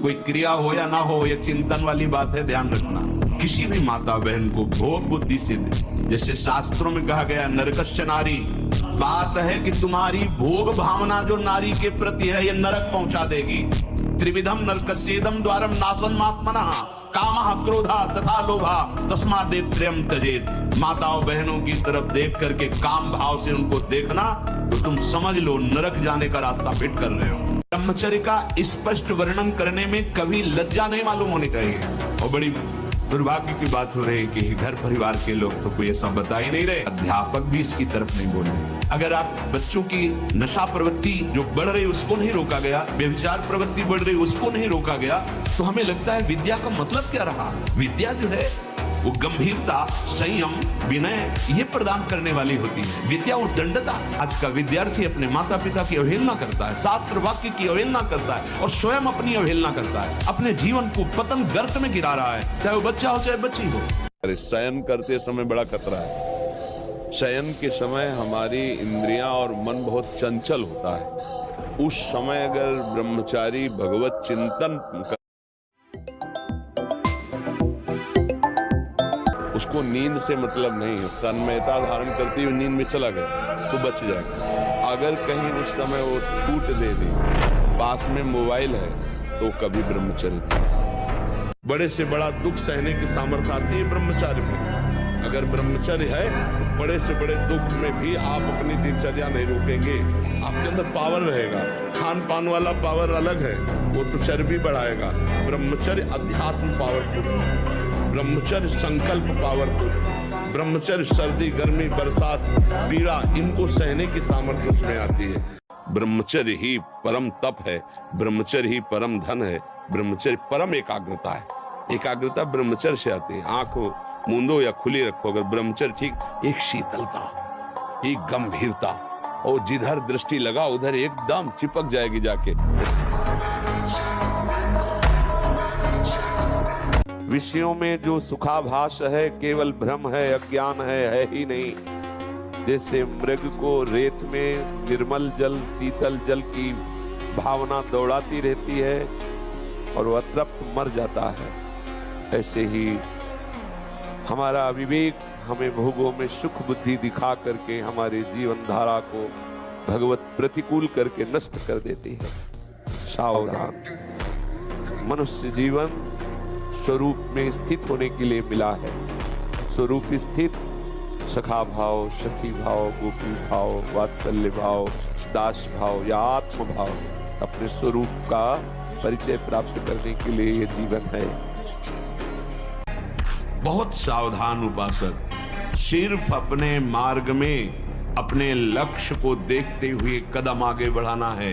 कोई क्रिया हो या ना हो, ये चिंतन वाली बात है, ध्यान रखना। किसी भी माता बहन को भोग बुद्धि सिद्ध, जैसे शास्त्रों में कहा गया नरकस्य नारी, बात है कि तुम्हारी भोग भावना जो नारी के प्रति है ये नरक पहुंचा देगी। त्रिविधम नरकस्येदम द्वारम नाशनम आत्मनः कामः क्रोधः तथा लोभः तस्मादेत्र्यम त्यजेत। माताओं बहनों की तरफ देख करके काम भाव से उनको देखना तो तुम समझ लो नरक जाने का रास्ता फिट कर रहे हो। ब्रह्मचर्य का स्पष्ट वर्णन करने में कभी लज्जा नहीं मालूम होनी चाहिए। और बड़ी दुर्भाग्य की बात हो रही है कि घर परिवार के लोग तो कोई ऐसा बता ही नहीं रहे, अध्यापक भी इसकी तरफ नहीं बोल रहे। अगर आप बच्चों की नशा प्रवृत्ति जो बढ़ रही उसको नहीं रोका गया, व्यभिचार प्रवृत्ति बढ़ रही उसको नहीं रोका गया, तो हमें लगता है विद्या का मतलब क्या रहा। विद्या जो है वो गंभीरता, संयम, विनय ये प्रदान करने वाली होती है। विद्या उद्दंडता। आज का विद्यार्थी अपने माता पिता की अवहेलना करता है, शास्त्र वाक्य की अवहेलना करता है और स्वयं अपनी अवहेलना करता है, अपने जीवन को पतन गर्त में गिरा रहा है, चाहे वो बच्चा हो चाहे बच्ची हो। अरे शयन करते समय बड़ा खतरा है। शयन के समय हमारी इंद्रियां और मन बहुत चंचल होता है। उस समय अगर ब्रह्मचारी भगवत चिंतन, उसको नींद से मतलब नहीं है, तन्मयता धारण करती हुई नींद में चला गया तो बच जाएगा। अगर कहीं उस समय वो छूट दे दी, पास में मोबाइल है, तो कभी ब्रह्मचर्य नहीं। बड़े से बड़ा दुख सहने की सामर्थ्य आती है ब्रह्मचार्य में। अगर ब्रह्मचर्य है तो बड़े से बड़े दुख में भी आप अपनी दिनचर्या नहीं रोकेंगे, आपके अंदर पावर रहेगा। खान पान वाला पावर अलग है, वो तो चर्बी बढ़ाएगा। ब्रह्मचर्य अध्यात्म पावरफुल, ब्रह्मचर्य संकल्प पावरफुल, ब्रह्मचर्य सर्दी गर्मी बरसात पीड़ा इनको सहने की सामर्थ्य उसमें आती है। ब्रह्मचर्य ही परम तप है, ब्रह्मचर्य ही परम धन है, ब्रह्मचर्य परम एकाग्रता है। एकाग्रता ब्रह्मचर्य से आती है। आंख मूंदो या खुली रखो, अगर ब्रह्मचर्य ठीक, एक शीतलता, एक गंभीरता, और जिधर दृष्टि लगा उधर एकदम चिपक जाएगी जाके। विषयों में जो सुखाभास है केवल भ्रम है, अज्ञान है ही नहीं। जैसे मृग को रेत में निर्मल जल, शीतल जल की भावना दौड़ाती रहती है और वह तृप्त मर जाता है, ऐसे ही हमारा विवेक हमें भोगों में सुख बुद्धि दिखा करके हमारे जीवन धारा को भगवत प्रतिकूल करके नष्ट कर देती है। सावधान। मनुष्य जीवन स्वरूप में स्थित होने के लिए मिला है। स्वरूप स्थित सखा भाव, सखी भाव, गोपी भाव, वात्सल्य भाव, दास भाव या आत्म भाव, अपने स्वरूप का परिचय प्राप्त करने के लिए यह जीवन है। बहुत सावधान उपासक, सिर्फ अपने मार्ग में अपने लक्ष्य को देखते हुए कदम आगे बढ़ाना है।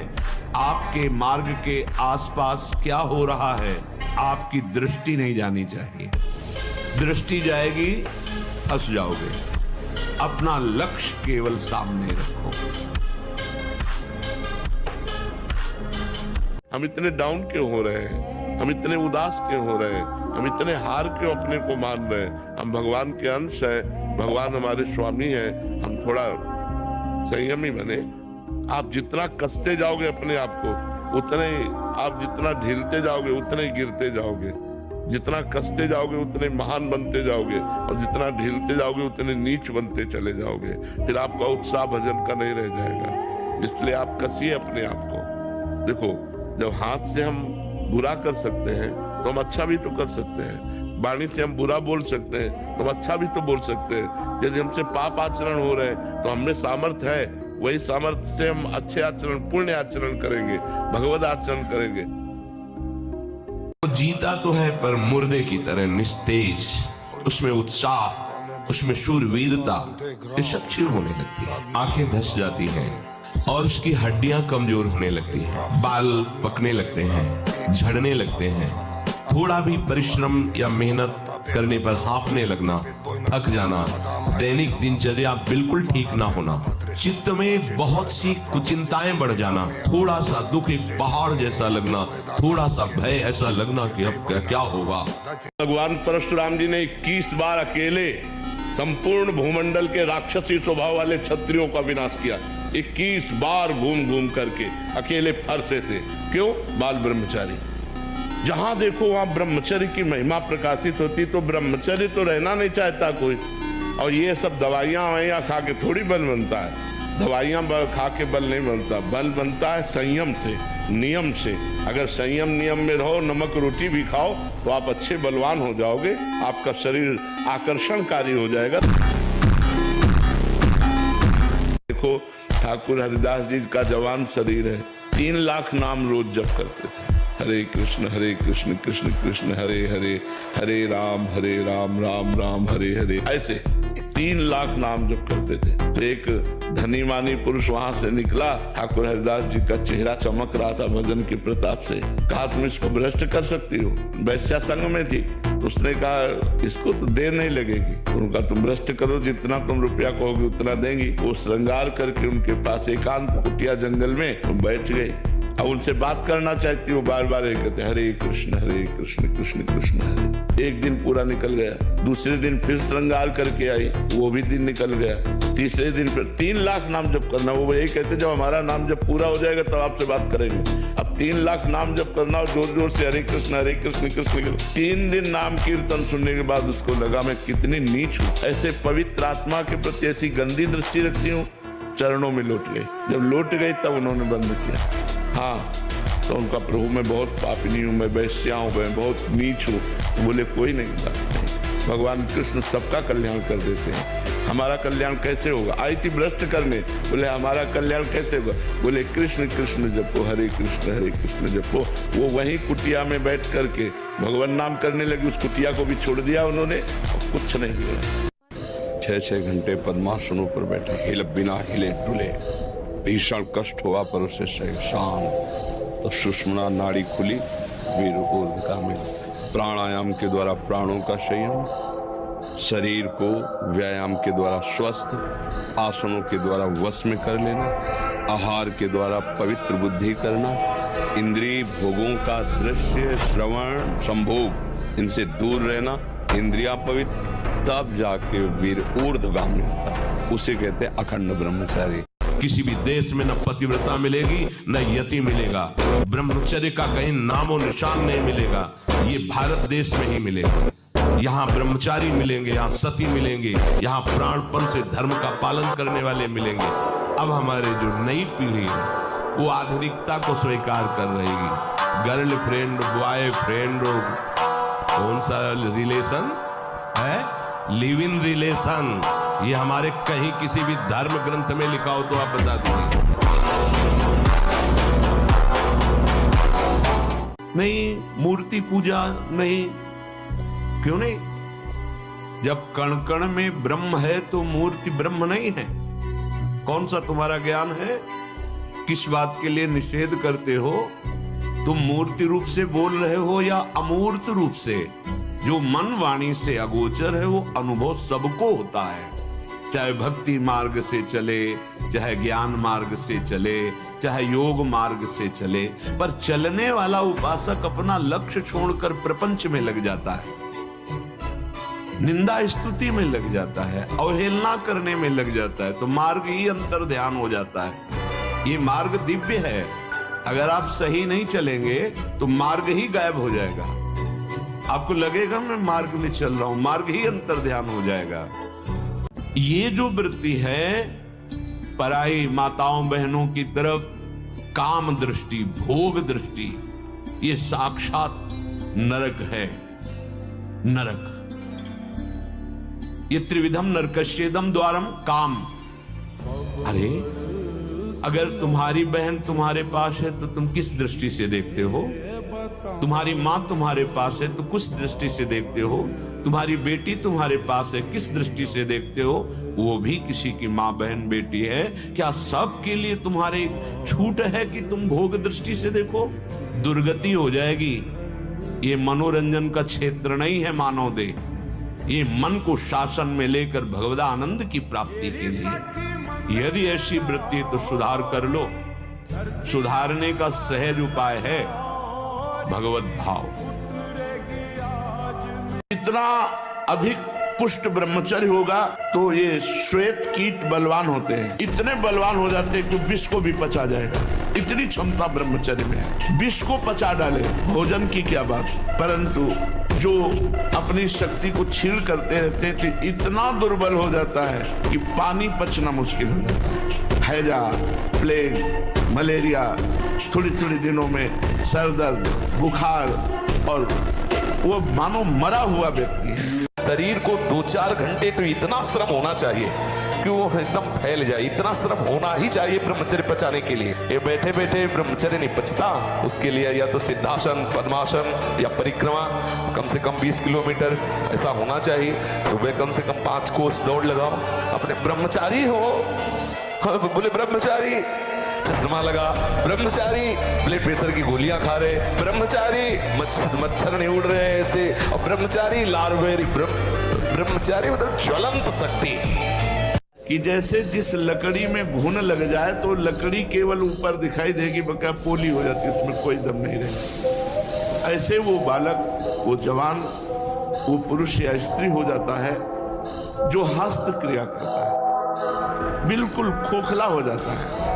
आपके मार्ग के आसपास क्या हो रहा है आपकी दृष्टि नहीं जानी चाहिए। दृष्टि जाएगी फंस जाओगे। अपना लक्ष्य केवल सामने रखो। हम इतने डाउन क्यों हो रहे हैं? हम इतने उदास क्यों हो रहे हैं? हम इतने हार क्यों अपने को मान रहे हैं? हम भगवान के अंश हैं, भगवान हमारे स्वामी हैं। हम थोड़ा संयमी बने। आप जितना कसते जाओगे अपने आप को, उतने आप जितना ढीलते जाओगे उतने गिरते जाओगे। जितना कसते जाओगे उतने महान बनते जाओगे, और जितना ढीलते जाओगे उतने नीच बनते चले जाओगे। फिर आपका उत्साह भजन का नहीं रह जाएगा। इसलिए आप कसिए अपने आप को। देखो, जब हाथ से हम बुरा कर सकते हैं तो हम अच्छा भी तो कर सकते हैं। वाणी से हम बुरा बोल सकते हैं तो हम अच्छा भी तो बोल सकते हैं। यदि हमसे पाप आचरण हो रहे हैं तो हमें सामर्थ्य है, वही सामर्थ्य से हम अच्छे आचरण, पुण्य आचरण करेंगे, भगवत आचरण करेंगे। जीता तो है पर मुर्दे की तरह निस्तेज, उसमें उत्साह, उसमें शूरवीरता, ये सब क्षीण होने लगती है। आंखें धस जाती हैं और उसकी हड्डियां कमजोर होने लगती हैं, बाल पकने लगते हैं, झड़ने लगते हैं। थोड़ा भी परिश्रम या मेहनत करने पर हाँफने लगना, थक जाना, दैनिक दिनचर्या बिल्कुल ठीक ना होना, चित्त में बहुत सी कुचिंताएं बढ़ जाना, थोड़ा सा दुख एक पहाड़ जैसा लगना, थोड़ा सा भय ऐसा लगना कि अब क्या होगा। भगवान परशुराम जी ने 21 बार अकेले संपूर्ण भूमंडल के राक्षसी स्वभाव वाले क्षत्रियों का विनाश किया। 21 बार घूम घूम करके अकेले फरसे से। क्यों? बाल ब्रह्मचारी। जहां देखो वहां ब्रह्मचर्य की महिमा प्रकाशित होती, तो ब्रह्मचर्य तो रहना नहीं चाहता कोई। और ये सब दवाइयां ववाइयां खा के थोड़ी बल बनता है, दवाइयां खा के बल नहीं बनता, बल बनता है संयम से, नियम से। अगर संयम नियम में रहो, नमक रोटी भी खाओ, तो आप अच्छे बलवान हो जाओगे, आपका शरीर आकर्षणकारी हो जाएगा। देखो ठाकुर हरिदास जी का जवान शरीर है, 3 लाख नाम रोज जप करते थे। हरे कृष्ण कृष्ण कृष्ण हरे हरे, हरे राम राम राम हरे हरे, ऐसे 3 लाख नाम जप करते थे। तो एक धनी मानी पुरुष वहां से निकला, ठाकुर हरिदास जी का चेहरा चमक रहा था भजन के प्रताप से। कहा तुम इसको भ्रष्ट कर सकती हो, वैश्या संघ में थी। तो उसने कहा इसको तो देर नहीं लगेगी। उनका तुम भ्रष्ट करो, जितना तुम रुपया कहोगे उतना देंगी। वो श्रृंगार करके उनके पास एकांत कुटिया जंगल में बैठ गए। अब उनसे बात करना चाहती हो, बार बार कहते हरे कृष्ण कृष्ण कृष्ण हरे। एक दिन पूरा निकल गया, दूसरे दिन फिर श्रृंगार करके आई, वो भी दिन निकल गया। तीसरे दिन फिर 3 लाख नाम जप करना। वो यही कहते जब हमारा नाम जब पूरा हो जाएगा तब आपसे बात करेंगे। अब 3 लाख नाम जप करना और जोर जोर से हरे कृष्ण कृष्ण कृष्ण। 3 दिन नाम कीर्तन सुनने के बाद उसको लगा मैं कितनी नीच हूँ, ऐसे पवित्र आत्मा के प्रति ऐसी गंदी दृष्टि रखती हूँ। चरणों में लौट गए। जब लौट गई तब उन्होंने बंद किया। हाँ, तो उनका प्रभु मैं बहुत पापिनी हूँ, मैं वैश्या हूँ, मैं बहुत नीच हूँ। तो बोले कोई नहीं, बात नहीं, भगवान कृष्ण सबका कल्याण कर देते हैं। हमारा कल्याण कैसे होगा? आई थी भ्रष्ट करने, बोले हमारा कल्याण कैसे होगा? बोले कृष्ण कृष्ण जपो, हरे कृष्ण जपो। वो वहीं कुटिया में बैठ करके भगवान नाम करने लगी। उस कुटिया को भी छोड़ दिया उन्होंने, और कुछ नहीं हुआ। 6-6 घंटे पद्मासनों पर बैठे, बिना हिले डुले, भीषण कष्ट हुआ पर उसे शांत। तो सुषुम्ना नाड़ी खुली, वीर ऊर्ध्वता में प्राणायाम के द्वारा प्राणों का संयम, शरीर को व्यायाम के द्वारा स्वस्थ, आसनों के द्वारा वश में कर लेना, आहार के द्वारा पवित्र बुद्धि करना, इंद्रिय भोगों का दृश्य श्रवण संभोग इनसे दूर रहना, इंद्रिया पवित्र, तब जाके वीर ऊर्ध्वगामी होता है। उसे कहते हैं अखंड ब्रह्मचारी। किसी भी देश में न पतिव्रता मिलेगी न यति मिलेगा, ब्रह्मचर्य का कहीं नामो निशान नहीं मिलेगा। ये भारत देश में ही मिलेगा। यहाँ ब्रह्मचारी मिलेंगे, यहाँ सती मिलेंगे, यहाँ प्राणपण से धर्म का पालन करने वाले मिलेंगे। अब हमारे जो नई पीढ़ी है वो आधुनिकता को स्वीकार कर रहेगी। गर्लफ्रेंड, बॉयफ्रेंड, कौन सा रिलेशन है, लिव इन रिलेशन, ये हमारे कहीं किसी भी धर्म ग्रंथ में लिखा हो तो आप बता दीजिए। नहीं, मूर्ति पूजा नहीं। क्यों नहीं? जब कण कण में ब्रह्म है तो मूर्ति ब्रह्म नहीं है। कौन सा तुम्हारा ज्ञान है? किस बात के लिए निषेध करते हो? तुम मूर्ति रूप से बोल रहे हो या अमूर्त रूप से? जो मन वाणी से अगोचर है वो अनुभव सबको होता है, चाहे भक्ति मार्ग से चले, चाहे ज्ञान मार्ग से चले, चाहे योग मार्ग से चले। पर चलने वाला उपासक अपना लक्ष्य छोड़कर प्रपंच में लग जाता है, निंदा स्तुति में लग जाता है, अवहेलना करने में लग जाता है, तो मार्ग ही अंतर ध्यान हो जाता है। ये मार्ग दिव्य है। अगर आप सही नहीं चलेंगे तो मार्ग ही गायब हो जाएगा। आपको लगेगा मैं मार्ग में चल रहा हूं, मार्ग ही अंतर ध्यान हो जाएगा। ये जो वृत्ति है पराई माताओं बहनों की तरफ, काम दृष्टि, भोग दृष्टि, ये साक्षात नरक है। नरक, ये त्रिविधम नरकस्येदम द्वारम काम। अरे अगर तुम्हारी बहन तुम्हारे पास है तो तुम किस दृष्टि से देखते हो? तुम्हारी माँ तुम्हारे पास है तो किस दृष्टि से देखते हो? तुम्हारी बेटी तुम्हारे पास है, किस दृष्टि से देखते हो? वो भी किसी की माँ बहन बेटी है। क्या सबके लिए तुम्हारे छूट है कि तुम भोग दृष्टि से देखो? दुर्गति हो जाएगी। ये मनोरंजन का क्षेत्र नहीं है मानव देह। ये मन को शासन में लेकर भगवद आनंद की प्राप्ति के लिए। यदि ऐसी वृत्ति तो सुधार कर लो। सुधारने का सहज उपाय है भगवत भाव। इतना अधिक पुष्ट ब्रह्मचर्य होगा तो ये श्वेत कीट बलवान होते हैं, इतने बलवान हो जाते हैं कि विष को भी पचा जाएगा। इतनी क्षमता ब्रह्मचर्य में है। विष को पचा डाले, भोजन की क्या बात। परंतु जो अपनी शक्ति को छीण करते रहते हैं तो इतना दुर्बल हो जाता है कि पानी पचना मुश्किल हो जाता है। हैजा, प्लेग, मलेरिया, थोड़ी थोड़ी दिनों में सर दर्द, बुखार, और वो मानो मरा हुआ व्यक्ति है। शरीर को 2-4 घंटे तो इतना श्रम होना चाहिए कि वो एकदम फैल जाए, इतना श्रम होना ही चाहिए ब्रह्मचर्य पचाने के लिए। ये बैठे बैठे ब्रह्मचर्य नहीं पचता, उसके लिए या तो सिद्धासन, पद्मासन या परिक्रमा कम से कम 20 किलोमीटर ऐसा होना चाहिए। सुबह कम से कम 5 कोस दौड़ लगाओ। अपने ब्रह्मचारी हो, बोले ब्रह्मचारी चश्मा लगा, ब्रह्मचारी ब्लड प्रेशर की गोलियां खा रहे, ब्रह्मचारी मच्छर नहीं उड़ रहे ऐसे, और ब्रह्मचारी लार्वेरी, ब्रह्मचारी मतलब ज्वलंत शक्ति। कि जैसे जिस लकड़ी में घुन लग जाए तो लकड़ी केवल ऊपर दिखाई देगी, बका पोली हो जाती है, उसमें कोई दम नहीं रहेगा। ऐसे वो बालक, वो जवान, वो पुरुष या स्त्री हो जाता है जो हस्त क्रिया करता है, बिल्कुल खोखला हो जाता है।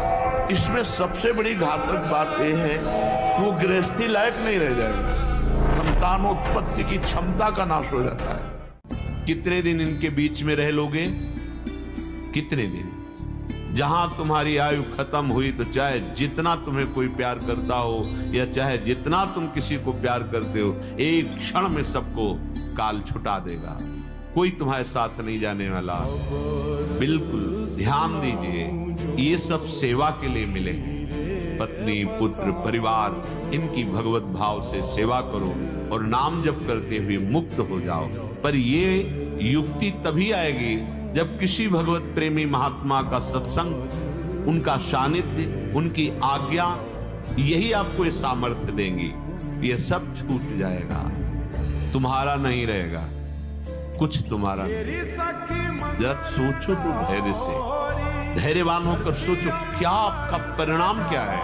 इसमें सबसे बड़ी घातक बात यह है कि वो गृहस्थी लायक नहीं रह जाएगा, संतानोत्पत्ति की क्षमता का नाश हो जाता है। कितने दिन इनके बीच में रह लोगे? कितने दिन? जहां तुम्हारी आयु खत्म हुई तो चाहे जितना तुम्हें कोई प्यार करता हो या चाहे जितना तुम किसी को प्यार करते हो, एक क्षण में सबको काल छुटा देगा। कोई तुम्हारे साथ नहीं जाने वाला। बिल्कुल ध्यान दीजिए, ये सब सेवा के लिए मिले हैं। पत्नी, पुत्र, परिवार, इनकी भगवत भाव से सेवा करो और नाम जप करते हुए मुक्त हो जाओ। पर ये युक्ति तभी आएगी जब किसी भगवत प्रेमी महात्मा का सत्संग, उनका सानिध्य, उनकी आज्ञा, यही आपको ये सामर्थ्य देंगी। ये सब छूट जाएगा, तुम्हारा नहीं रहेगा, कुछ तुम्हारा नहीं। जरा सोचो तो धैर्य से, धैर्यवान होकर सोचो, क्या आपका परिणाम क्या है,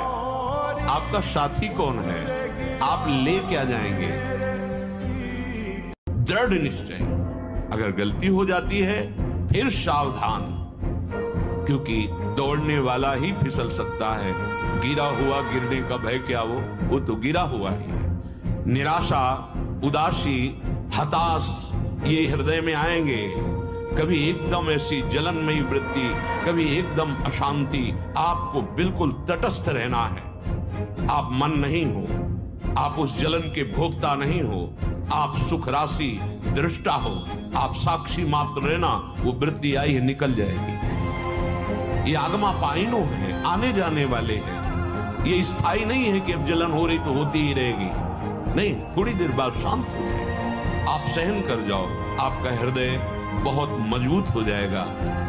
आपका साथी कौन है, आप ले क्या जाएंगे। दृढ़ निश्चय। अगर गलती हो जाती है फिर सावधान, क्योंकि दौड़ने वाला ही फिसल सकता है। गिरा हुआ गिरने का भय क्या, वो तो गिरा हुआ ही है। निराशा, उदासी, हताश ये हृदय में आएंगे। कभी एकदम ऐसी जलनमयी वृत्ति, कभी एकदम अशांति। आपको बिल्कुल तटस्थ रहना है। आप मन नहीं हो, आप उस जलन के भोक्ता नहीं हो, आप सुख राशि दृष्टा हो, आप साक्षी मात्र रहना। वो वृत्ति आई है, निकल जाएगी। ये आगमा पाइनो है, आने जाने वाले हैं। ये स्थायी नहीं है कि अब जलन हो रही तो होती ही रहेगी, नहीं, थोड़ी देर बाद शांत हो जाएगी। आप सहन कर जाओ, आपका हृदय बहुत मजबूत हो जाएगा,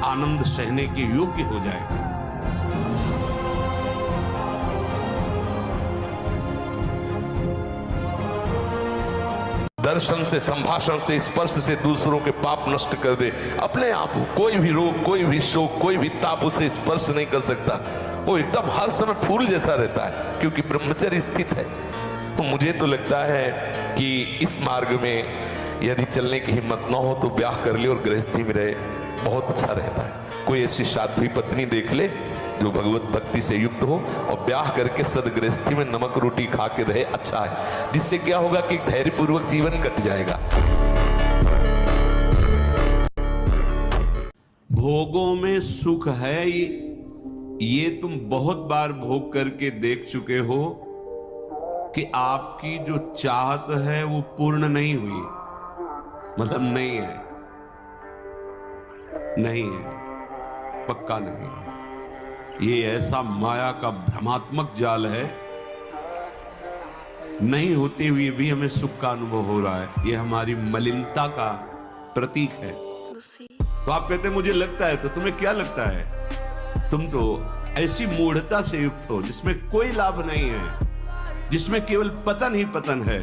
आनंद सहने के योग्य हो जाएगा। दर्शन से, संभाषण से, स्पर्श से दूसरों के पाप नष्ट कर दे। अपने आप कोई भी रोग, कोई भी शोक, कोई भी ताप उसे स्पर्श नहीं कर सकता। वो एकदम हर समय फूल जैसा रहता है, क्योंकि ब्रह्मचर्य स्थित है। तो मुझे तो लगता है कि इस मार्ग में यदि चलने की हिम्मत न हो तो ब्याह कर ले और गृहस्थी में रहे, बहुत अच्छा रहता है। कोई ऐसी साध्वी पत्नी देख ले जो भगवत भक्ति से युक्त हो और ब्याह करके सदगृहस्थी में नमक रोटी खा के रहे, अच्छा है। जिससे क्या होगा कि धैर्यपूर्वक जीवन कट जाएगा। भोगों में सुख है, ये तुम बहुत बार भोग करके देख चुके हो कि आपकी जो चाहत है वो पूर्ण नहीं हुई, मतलब नहीं है, नहीं है, पक्का नहीं है। ये ऐसा माया का भ्रमात्मक जाल है, नहीं होते हुए भी हमें सुख का अनुभव हो रहा है। ये हमारी मलिनता का प्रतीक है। तो आप कहते हैं मुझे लगता है, तो तुम्हें क्या लगता है? तुम तो ऐसी मूढ़ता से युक्त हो जिसमें कोई लाभ नहीं है, जिसमें केवल पतन ही पतन है।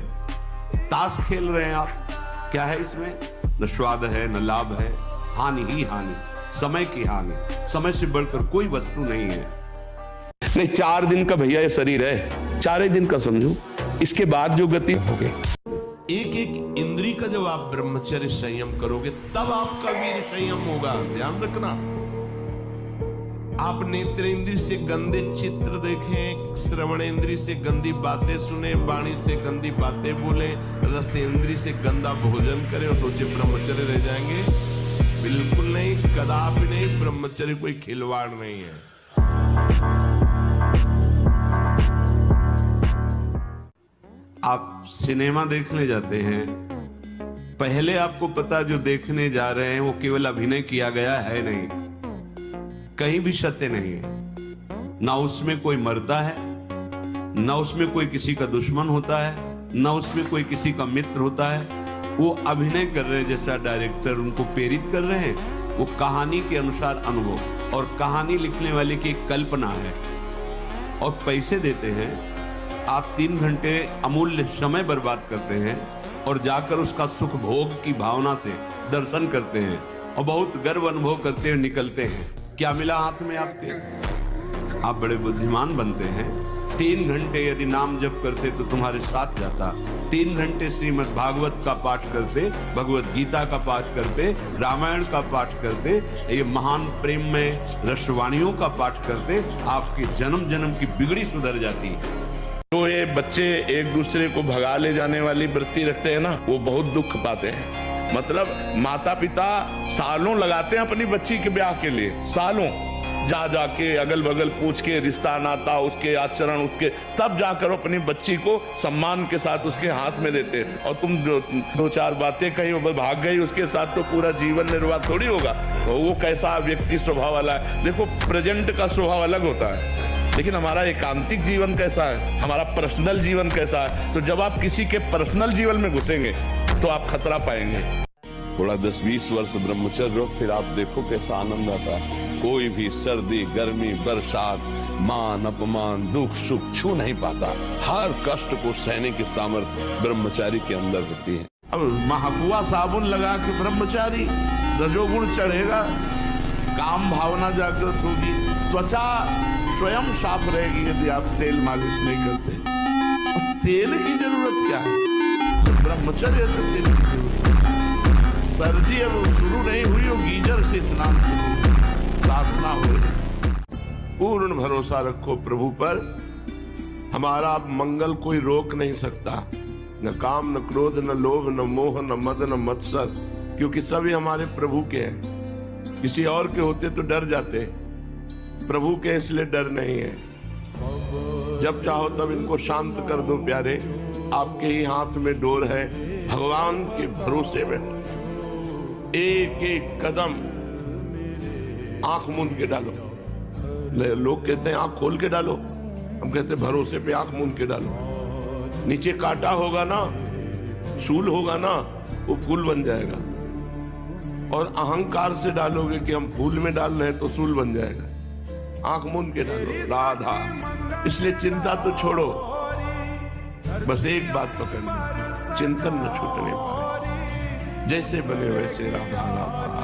ताश खेल रहे हैं आप, क्या है इसमें? न स्वाद है, न लाभ है, हानि ही हानि, समय की हानि। समय से बढ़कर कोई वस्तु नहीं है। नहीं, 4 दिन का भैया ये शरीर है, 4 दिन का समझो, इसके बाद जो गति होगी। एक एक इंद्री का जब आप ब्रह्मचर्य संयम करोगे तब आपका वीर संयम होगा, ध्यान रखना। आप नेत्रेंद्रिय से गंदे चित्र देखें, श्रवणेंद्रिय से गंदी बातें सुने, वाणी से गंदी बातें बोले, रसेंद्रिय से गंदा भोजन करें और सोचे ब्रह्मचर्य रह जाएंगे। बिल्कुल नहीं, कदापि नहीं। ब्रह्मचर्य कोई खिलवाड़ नहीं है। आप सिनेमा देखने जाते हैं, पहले आपको पता जो देखने जा रहे हैं वो केवल अभिनय किया गया है नहीं, कहीं भी सत्य नहीं है। ना उसमें कोई मरता है, ना उसमें कोई किसी का दुश्मन होता है, ना उसमें कोई किसी का मित्र होता है। वो अभिनय कर रहे हैं, जैसा डायरेक्टर उनको प्रेरित कर रहे हैं। वो कहानी के अनुसार अनुभव, और कहानी लिखने वाले की एक कल्पना है, और पैसे देते हैं। आप 3 घंटे अमूल्य समय बर्बाद करते हैं और जाकर उसका सुख भोग की भावना से दर्शन करते हैं और बहुत गर्व अनुभव करते हुए निकलते हैं। क्या मिला हाथ में आपके? आप बड़े बुद्धिमान बनते हैं। 3 घंटे यदि नाम जप करते तो तुम्हारे साथ जाता। 3 घंटे श्रीमद् भागवत का पाठ करते, भगवत गीता का पाठ करते, रामायण का पाठ करते, ये महान प्रेम में रसवाणियों का पाठ करते, आपके जन्म जन्म की बिगड़ी सुधर जाती। तो ये बच्चे एक दूसरे को भगा ले जाने वाली वृत्ति रखते हैं ना, वो बहुत दुख पाते हैं। मतलब माता पिता सालों लगाते हैं अपनी बच्ची के ब्याह के लिए, सालों जा जाके अगल बगल पूछ के, रिश्ता नाता, उसके आचरण, उसके, तब जाकर अपनी बच्ची को सम्मान के साथ उसके हाथ में देते हैं। और तुम जो 2-4 बातें कही वो भाग गई, उसके साथ तो पूरा जीवन निर्वाह थोड़ी होगा। तो वो कैसा व्यक्ति स्वभाव वाला है। देखो, प्रेजेंट का स्वभाव अलग होता है, लेकिन हमारा एकांतिक जीवन कैसा है, हमारा पर्सनल जीवन कैसा है। तो जब आप किसी के पर्सनल जीवन में घुसेंगे तो आप खतरा पाएंगे। थोड़ा 10-20 वर्ष ब्रह्मचर्य रहो, फिर आप देखो कैसा आनंद आता है। कोई भी सर्दी, गर्मी, बरसात, मान अपमान, दुख सुख छू नहीं पाता। हर कष्ट को सहने की सामर्थ्य ब्रह्मचारी के अंदर होती है। अब महाकुआ साबुन लगा के ब्रह्मचारी, रजोगुण चढ़ेगा, काम भावना जागृत होगी, त्वचा स्वयं साफ रहेगी यदि आप तेल मालिश नहीं करते। तेल की जरूरत क्या है? ब्रह्मचर्य तो तेल की जरूरत है। सर्दी अब शुरू नहीं हुई हो, गीजर से स्नान शुरू, प्रार्थना हो। पूर्ण भरोसा रखो प्रभु पर। हमारा मंगल कोई रोक नहीं सकता, न काम, न क्रोध, न लोभ, न मोह, न मद, न मत्सर, क्योंकि सभी हमारे प्रभु के हैं। किसी और के होते तो डर जाते, प्रभु के इसलिए डर नहीं है। जब चाहो तब इनको शांत कर दो प्यारे, आपके ही हाथ में डोर है। भगवान के भरोसे में एक एक कदम आंख मूंद के डालो। लोग कहते हैं आंख खोल के डालो, हम कहते हैं भरोसे पे आंख मूंद के डालो। नीचे कांटा होगा ना, शूल होगा ना, वो फूल बन जाएगा। और अहंकार से डालोगे कि हम फूल में डाल रहे हैं तो सूल बन जाएगा। आंख मूंद के डालो, राधा। इसलिए चिंता तो छोड़ो, बस एक बात पकड़नी, चिंतन न छूटने पाए। जैसे बने वैसे राधा राधा।